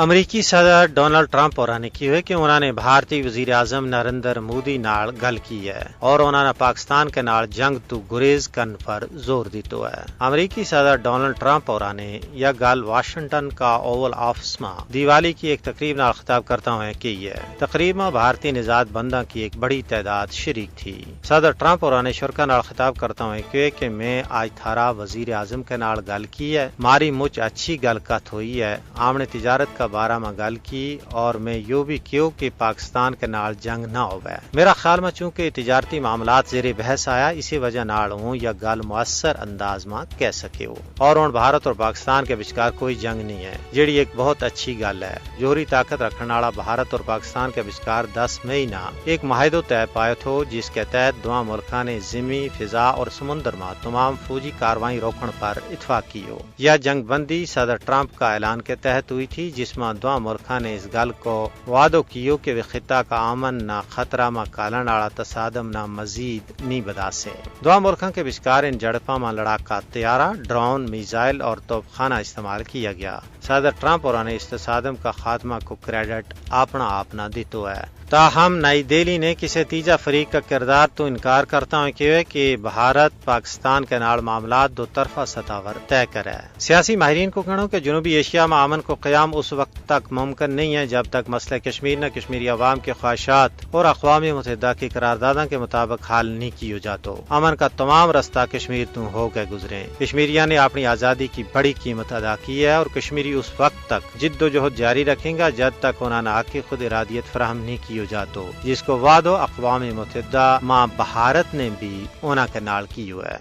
ਅਮਰੀਕੀ ਸਦਰ Donald Trump ਹੋਰਾਂ ਨੇ ਕਿਹਾ ਕਿ ਉਹਨਾਂ ਨੇ ਭਾਰਤੀ ਵਜ਼ੀਰ ਆਜ਼ਮ ਨਰਿੰਦਰ ਮੋਦੀ ਨਾਲ ਗੱਲ की है और उन्होंने पाकिस्तान के नाल जंग तो गुरेज करने पर जोर दितो है। अमरीकी सदर डोनाल्ड ट्रंप होरां ने यह गल वाशिंगटन का ओवल ऑफिस में दिवाली की एक तकरीब नाल खिताब करता हुए की है। तकरीब में भारतीय निजात बंदा की एक बड़ी तादाद शरीक थी। सदर ट्रंप होरां ने शुरका नाल खिताब करता हुए कहा कि मैं आज थारा वजीर आजम के नाल गल की है, मारी मुझ अच्छी गल कथ हुई है, आमने तिजारत का बारा में गल की और मैं यो भी क्यों कि पाकिस्तान के नाल जंग न होवे। मेरा ख्याल में चूंकि तिजारती मामलात जेरे बहस आया, इसी वजह नाल हूँ यह गल मुअस्सर अंदाज में कह सके हो और हुण भारत और पाकिस्तान के विचकार कोई जंग नहीं है, जेड़ी एक बहुत अच्छी गल है। जोहरी ताकत रखने वाला भारत और पाकिस्तान के विचकार 10 मई ना एक माहिदो तय पाया थो, जिसके तहत दोवां मुल्कां ने ज़िमी, फिजा और समुंदर में तमाम फौजी कार्रवाई रोकने पर इतफाक की हो। यह जंग बंदी सदर ट्रंप का ऐलान के तहत हुई थी, जिसमें दोवां मुल्कां ने इस गल को वादो कियो कि वे खिता का अमन ना खतरा में कालन वाला तसादम ना मजीद नहीं बदा से। दोवां मुल्कों के विचकार इन झड़पों में लड़ाका तैयारा, ड्रोन, मिसाइल और तोपखाना इस्तेमाल किया गया। सदर ट्रंप और इस तसादम का खात्मा को क्रेडिट अपना दितो है। ताहम नई दिल्ली ने किसी तीजा फरीक का किरदार तो इनकार करता हुए कहा कि भारत पाकिस्तान के नाल मामलात दो तरफा सतह पर तय करे। सियासी माहिरीन को कहना कि जनूबी एशिया में अमन को क़याम उस वक्त तक मुमकिन नहीं है जब तक मसला कश्मीर न कश्मीरी अवाम के ख्वाहिशात और अक़वाम मुत्तहिदा की करारदादा के मुताबिक हल नहीं किया जातो। अमन का तमाम रास्ता कश्मीर तो हो के गुजरे। कश्मीरिया ने अपनी आज़ादी की बड़ी कीमत अदा की है और कश्मीरी उस वक्त तक जिद्दोजहद जारी रखेंगे जब तक उन्होंने आके खुद इरादियत फराहम नहीं की जातो, जिसको वादो अक़वाम मुत्तहिदा मां भारत ने भी उन्हें के नाल की है।